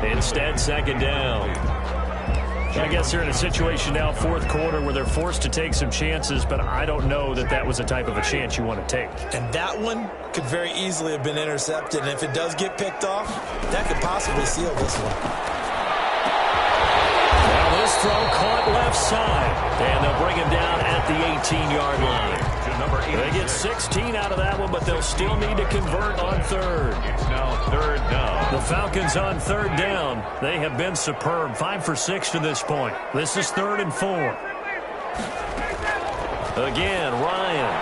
Instead, second down. I guess they're in a situation now, fourth quarter, where they're forced to take some chances, but I don't know that that was the type of a chance you want to take. And that one could very easily have been intercepted. And if it does get picked off, that could possibly seal this one. Now this throw caught left side. And they'll bring him down at the 18-yard line. They get 16 out of that one, but they'll still need to convert on third. It's now third down. The Falcons on third down. They have been superb. 5 for 6 to this point. This is 3rd and 4. Again, Ryan.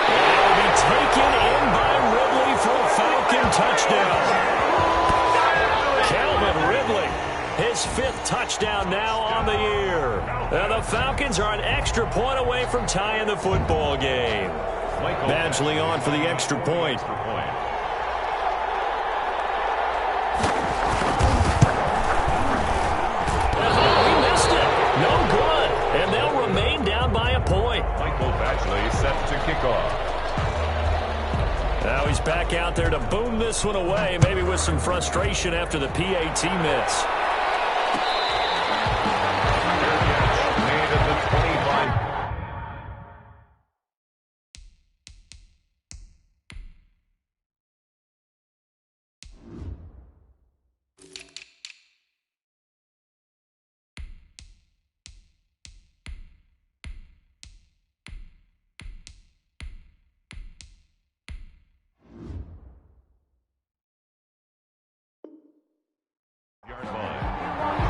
And it will be taken in by Ridley for a Falcon touchdown. Calvin Ridley. His 5th touchdown now on the year. And the Falcons are an extra point away from tying the football game. Badgley on for the extra point. He missed it. No good. And they'll remain down by a point. Michael Badgley set to kick off. Now he's back out there to boom this one away, maybe with some frustration after the PAT miss.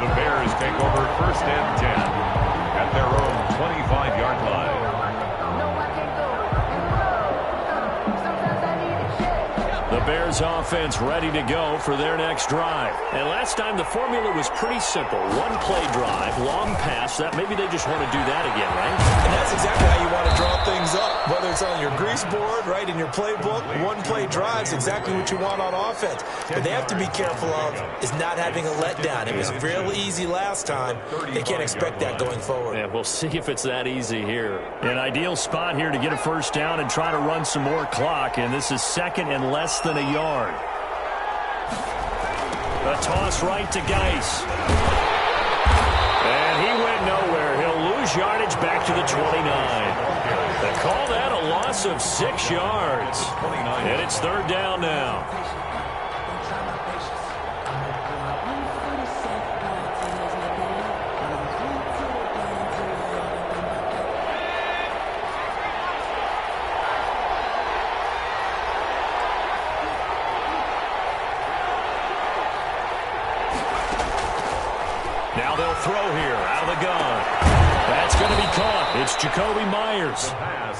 The Bears take over 1st and 10 at their own 25-yard line. The Bears offense ready to go for their next drive. And last time the formula was pretty simple. One play drive, long pass. That maybe they just want to do that again, right? And that's exactly how you want to draw things up. Whether it's on your grease board, right, in your playbook, one play drive's exactly what you want on offense. But they have to be careful of is not having a letdown. It was real easy last time. They can't expect that going forward. Yeah, we'll see if it's that easy here. An ideal spot here to get a first down and try to run some more clock. And this is 2nd and less than a yard. A toss right to Geis. And he went nowhere. He'll lose yardage back to the 29. They call that a loss of 6 yards. And it's 3rd down now. Now they'll throw here out of the gun. That's going to be caught. It's Jacoby Myers.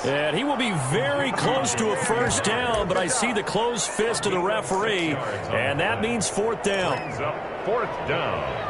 And he will be very close to a first down, but I see the closed fist of the referee, and that means 4th down. 4th down.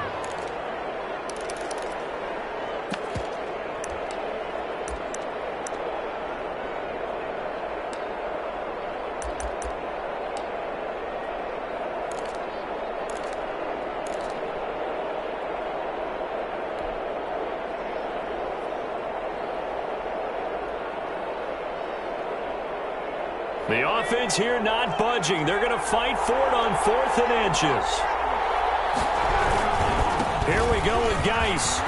The offense here not budging. They're going to fight for it on 4th and inches. Here we go with Geis.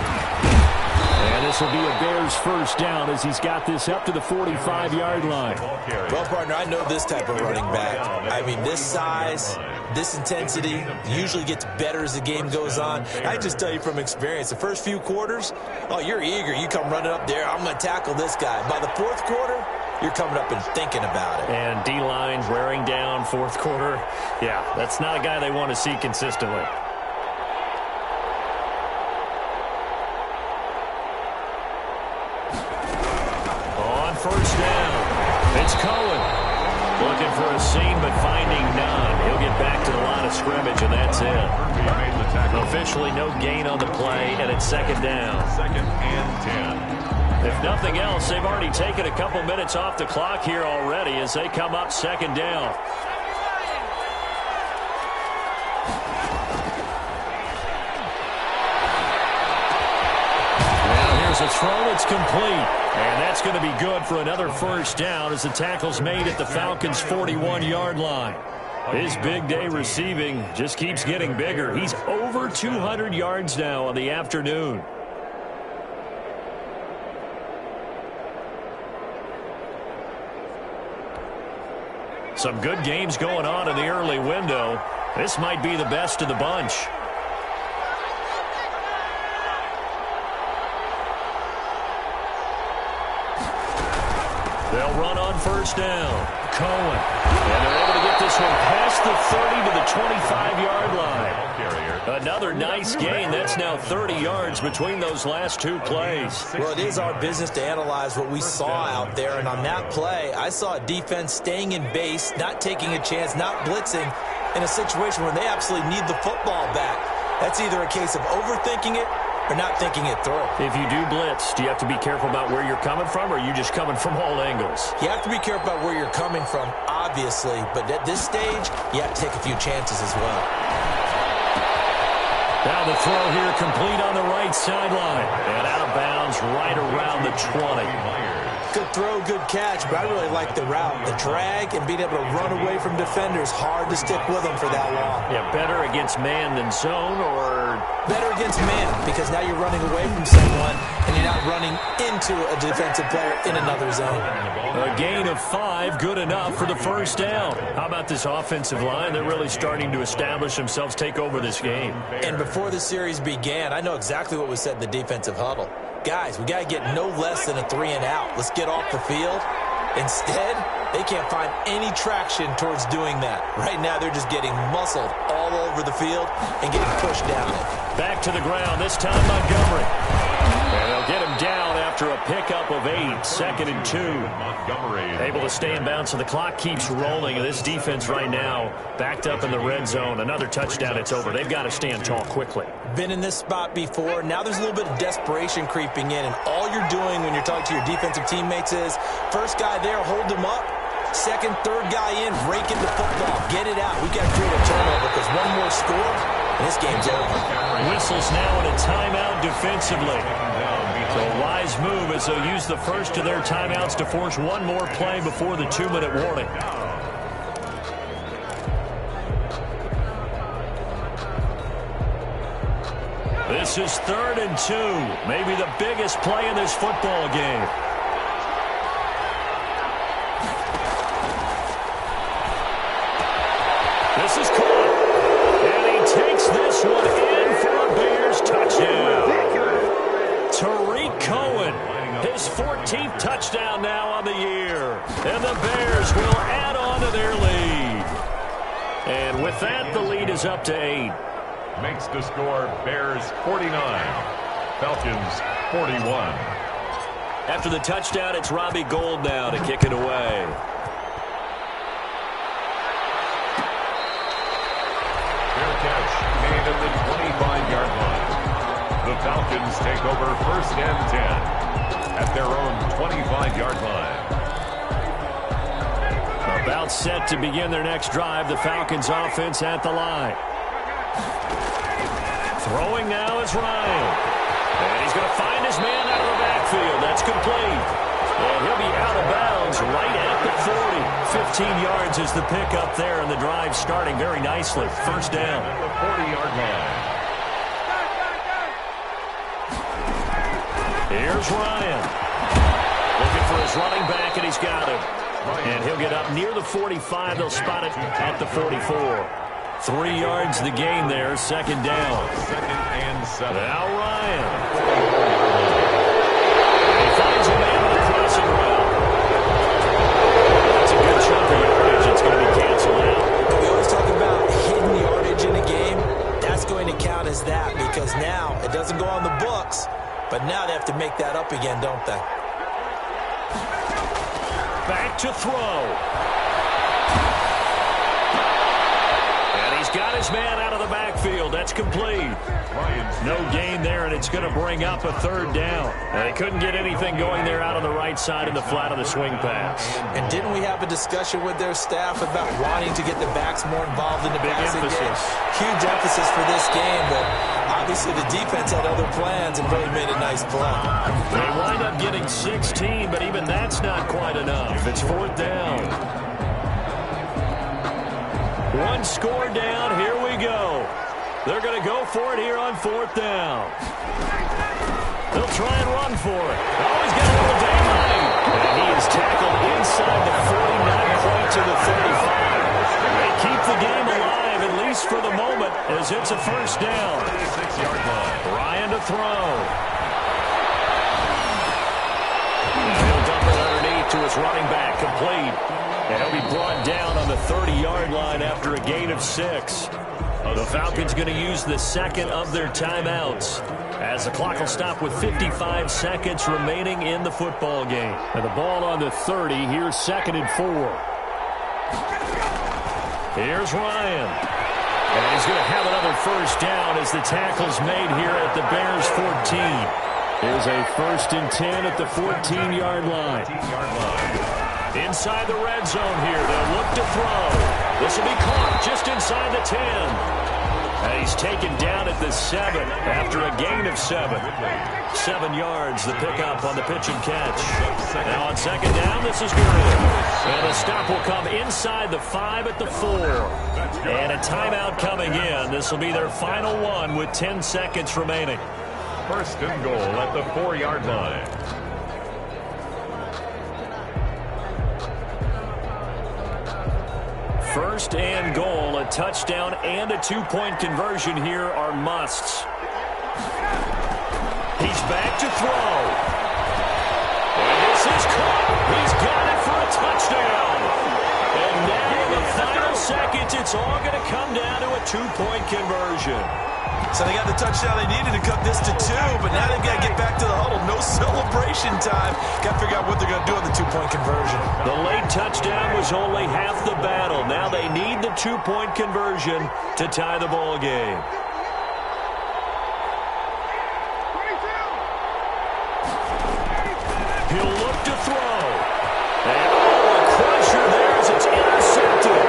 And this will be a Bears first down as he's got this up to the 45-yard line. Well, partner, I know this type of running back. I mean, this size, this intensity usually gets better as the game goes on. I just tell you from experience, the first few quarters, oh, you're eager. You come running up there, I'm going to tackle this guy. By the fourth quarter, you're coming up and thinking about it. And D-line wearing down fourth quarter. Yeah, that's not a guy they want to see consistently. On first down, it's Cohen. Looking for a seam, but finding none. He'll get back to the line of scrimmage, and that's it. Officially no gain on the play, and it's second down. Second and 10. If nothing else, they've already taken a couple minutes off the clock here already as they come up second down. Now here's a throw. It's complete. And that's going to be good for another first down as the tackle's made at the Falcons' 41-yard line. His big day receiving just keeps getting bigger. He's over 200 yards now on the afternoon. Some good games going on in the early window. This might be the best of the bunch. They'll run on first down. Cohen. And they're able to get this one past the 30 to the 25-yard line. Another nice gain. That's now 30 yards between those last two plays. Well, it is our business to analyze what we saw out there. And on that play, I saw a defense staying in base, not taking a chance, not blitzing in a situation where they absolutely need the football back. That's either a case of overthinking it or not thinking it through. If you do blitz, do you have to be careful about where you're coming from, or are you just coming from all angles? You have to be careful about where you're coming from, obviously. But at this stage, you have to take a few chances as well. Now the throw here complete on the right sideline. And out of bounds right around the 20. Good throw, good catch, but I really like the route. The drag and being able to run away from defenders, hard to stick with them for that long. Yeah, better against man than zone, or? Better against man, because now you're running away from someone and you're not running into a defensive player in another zone. A gain of 5, good enough for the first down. How about this offensive line? They're really starting to establish themselves, take over this game. And before the series began, I know exactly what was said in the defensive huddle. Guys, we got to get no less than a 3-and-out. Let's get off the field. Instead, they can't find any traction towards doing that. Right now, they're just getting muscled all over the field and getting pushed down it. Back to the ground, this time Montgomery. And they'll get him down after a pickup of 8, second and 2. Montgomery able to stay in bounds, so the clock keeps rolling. And this defense right now backed up in the red zone. Another touchdown, it's over. They've got to stand tall quickly. Been in this spot before. Now there's a little bit of desperation creeping in, and all you're doing when you're talking to your defensive teammates is first guy there, hold him up. Second, third guy in, rake in the football. Get it out. We've got to create a turnover because one more score, and this game's over. Whistles now in a timeout defensively. So a wise move as they'll use the first of their timeouts to force one more play before the 2-minute warning. This is 3rd and 2. Maybe the biggest play in this football game. This is caught. And he takes this one in for a Bears touchdown. Tariq Cohen, his 14th touchdown now on the year. And the Bears will add on to their lead. And with that, the lead is up to 8. Makes the score Bears 49, Falcons 41. After the touchdown, it's Robbie Gould now to kick it away. Fair catch made at the 25-yard line. The Falcons take over 1st and 10 at their own 25-yard line. About set to begin their next drive, the Falcons offense at the line. Throwing now is Ryan. And he's going to find his man out of the backfield. That's complete. And he'll be out of bounds right at the 40. 15 yards is the pickup there, and the drive starting very nicely. First down. At the 40-yard line. Here's Ryan. Looking for his running back, and he's got him. And he'll get up near the 45. They'll spot it at the 44. 3 yards the gain there, second down. Second and 7. Now Ryan. He finds a man with a crossing route. That's a good chunk of yardage. It's going to be canceled out. We always talk about hidden yardage in a game. That's going to count as that because now it doesn't go on the books, but now they have to make that up again, don't they? Back to throw. And he's got his man out of the backfield. That's complete. No gain there, and it's going to bring up a third down. And they couldn't get anything going there out on the right side in the flat of the swing pass. And didn't we have a discussion with their staff about wanting to get the backs more involved in the passing game? Huge emphasis for this game, but obviously the defense had other plans and really made a nice play. They wind up getting 16, but even that's not quite enough. It's fourth down. One score down. Here we go. They're going to go for it here on fourth down. They'll try and run for it. Oh, he's got a little daylight. And he is tackled inside the 40, not quite to the 35. They keep the game alive, at least for the moment, as it's a first down. 6-yard line. Ryan to throw. He'll dump it underneath to his running back, complete. And he'll be brought down on the 30-yard line after a gain of 6. The Falcons going to use the second of their timeouts as the clock will stop with 55 seconds remaining in the football game. And the ball on the 30. Here's 2nd and 4. Here's Ryan. And he's going to have another first down as the tackle's made here at the Bears 14. Here's a 1st and 10 at the 14-yard line. Inside the red zone here. They'll look to throw. This will be caught just inside the 10. And he's taken down at the 7 after a gain of 7. 7 yards, the pickup on the pitch and catch. Now on second down, this is good. And a stop will come inside the 5 at the 4. And a timeout coming in. This will be their final one with 10 seconds remaining. 1st and goal at the 4-yard line. First and goal, a touchdown and a 2-point conversion here are musts. He's back to throw. And this is caught. He's got it for a touchdown. And now in the final seconds, it's all going to come down to a 2-point conversion. So they got the touchdown they needed to cut this to 2, but now they've got to get back to the huddle. No celebration time. Got to figure out what they're going to do on the 2-point conversion. The late touchdown was only half the battle. Now they need the 2-point conversion to tie the ball game. He'll look to throw. And a crusher there as it's intercepted.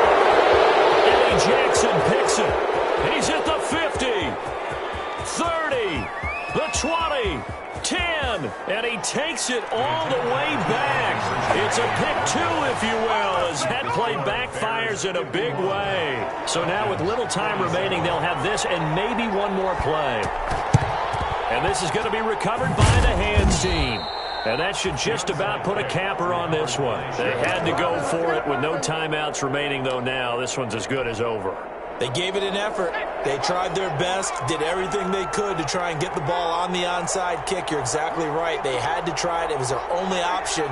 Eddie Jackson picks it. He's at the 50. 30, the 20, 10, and he takes it all the way back. It's a pick 2, if you will, as that play backfires in a big way. So now with little time remaining, they'll have this and maybe one more play. And this is going to be recovered by the hands team. And that should just about put a capper on this one. They had to go for it with no timeouts remaining, though now this one's as good as over. They gave it an effort. They tried their best, did everything they could to try and get the ball on the onside kick. You're exactly right. They had to try it. It was their only option.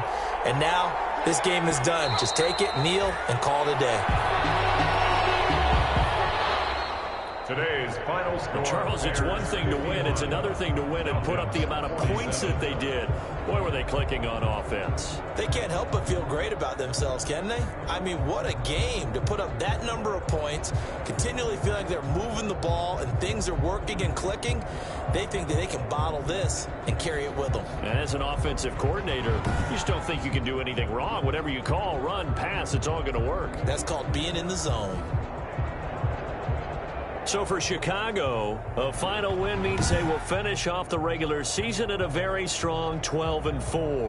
And now this game is done. Just take it, kneel, and call it a day. Today's final score. Charles, it's one thing to win. It's another thing to win and put up the amount of points that they did. Boy, were they clicking on offense. They can't help but feel great about themselves, can they? I mean, what a game to put up that number of points, continually feel like they're moving the ball and things are working and clicking. They think that they can bottle this and carry it with them. And as an offensive coordinator, you just don't think you can do anything wrong. Whatever you call, run, pass, it's all going to work. That's called being in the zone. So for Chicago, a final win means they will finish off the regular season at a very strong 12-4.